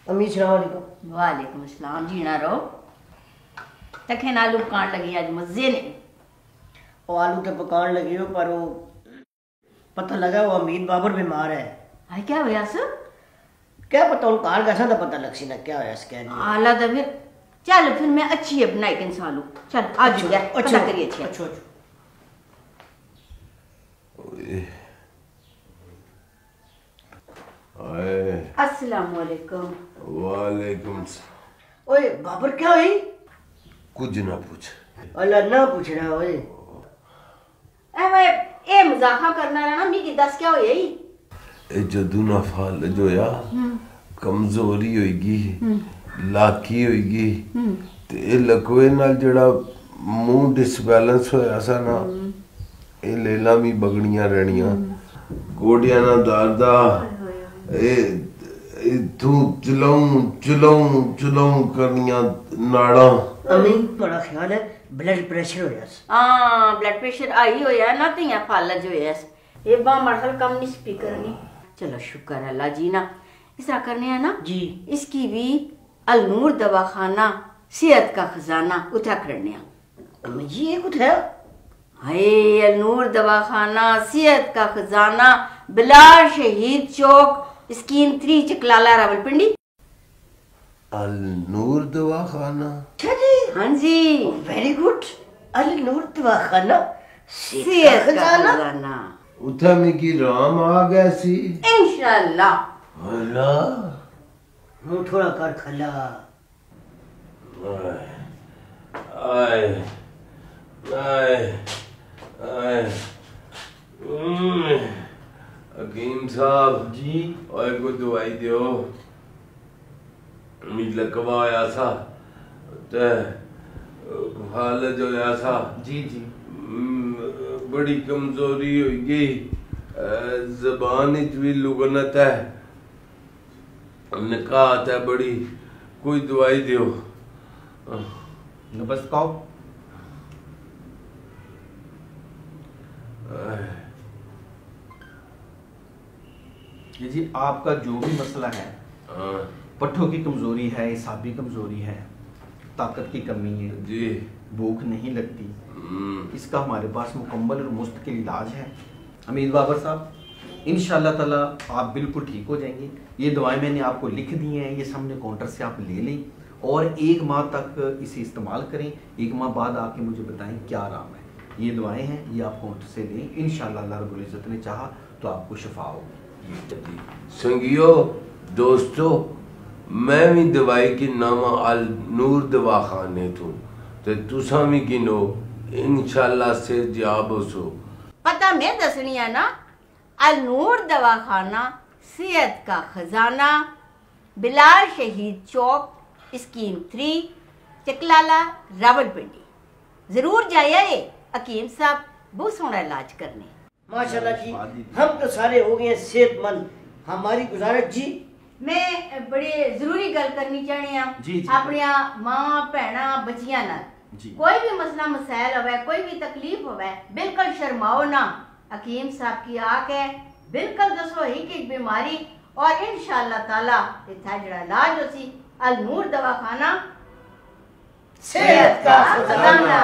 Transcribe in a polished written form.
अम्मी सलाम वालेकुम। वालेकुम अस्सलाम। जीना रहो। तखें आलू पकान लगी आज मजे ने। वो आलू तो पकान लगी हो पर वो पता लगा वो अमीर बाबर बीमार है। हाय क्या होया सर? क्या पता उन कार कैसा तो पता लग सी ना क्या होया इसके लिए। आला तो फिर चल फिर मैं अच्छी है बनाई के इंसान लू। चल आज हो गया पता करिए अच्छी। अच्छा अस्सलाम वालेकुम। वालेकुम। ओए बाबर क्या हुई? कुछ ना पूछ। अल्लाह ना पूछना ओए। ए मजाका करना रहना मी की दस क्या होया ही? ए जदू ना फाल जो या कमजोरी होगी लाकी होगी ते ए लकवे नाल जड़ा मुंह डिसबैलेंस होया सा ना ए लेला मी बगड़ियां रहनियां गोडियां ना दर्दा ए तू चलाऊं करनियां नाड़ा। अम्मी बड़ा ख्याल है ब्लड प्रेशर होया। हां ब्लड प्रेशर आई होया ना ते या फालज होया। ये बा मरहल कम नहीं स्पीकर नहीं। चलो शुक्र है अल्लाह जी ना इस तरह करने हैं ना जी। इसकी भी अल नूर दवाखाना सेहत का खजाना उठा करने। अम्मी जी ये कुछ है? हाय अल नूर दवाखाना सेहत का खजाना बिलाल शहीद चौक स्कीम 3 चकलाला रावलपिंडी। अल नूर दवाखाना। अच्छा जी। हाँ जी वेरी गुड। अल नूर दवाखाना सेहत का खजाना उठा में की राम आ गया सी इंशाल्लाह। अल्लाह मुंह थोड़ा कर खला। आए आए आए हकीम साहब जी और को दवाई दियो मी लकवाया था ते हालत जो या था जी जी बड़ी कमजोरी हो गई जबान भी लुगनत है निकात है बड़ी कोई दवाई दियो। बस खाओ। ये जी आपका जो भी मसला है पट्ठों की कमजोरी है हिसाबी कमजोरी है ताकत की कमी है जी भूख नहीं लगती इसका हमारे पास मुकम्मल और मुस्तकिल इलाज है। अमीर बाबर साहब इंशाल्लाह ताला आप बिल्कुल ठीक हो जाएंगे। ये दवाएं मैंने आपको लिख दी हैं ये सामने काउंटर से आप ले लें और 1 माह तक इसे इस्तेमाल करें। 1 माह बाद आके मुझे बताएं क्या आराम है। ये दवाएं हैं ये आप काउंटर से लें इंशाल्लाह अल्लाह रब्बुल इज्जत ने चाहा तो आपको शफा होगी। संगियो दोस्तों मैं भी दवाई की नाम अल नूर दवाखाने तू ते तुसा भी गिनो इंशाल्लाह से जाब हो पता मैं दसनी है ना अल नूर दवाखाना सेहत का खजाना बिलाल शहीद चौक स्कीम 3 चकलाला रावलपिंडी। जरूर जाया है हकीम साहब बहुत सोहना इलाज करने। माशाल्लाह जी हम तो सारे हो गए सेहतमंद। हमारी गुजारिश जी मैं बड़े जरूरी गल करनी चाहनी जी, जी। अपनी मां भैना बच्चियां नाल कोई भी मसला मसाइल होवे कोई भी तकलीफ होवे बिल्कुल शर्माओ ना। हकीम साहब की आके बिल्कुल दसो ही की बीमारी और इंशाअल्लाह ताला इत्था जड़ा इलाज होसी अल नूर दवाखाना सेहत का खजाना।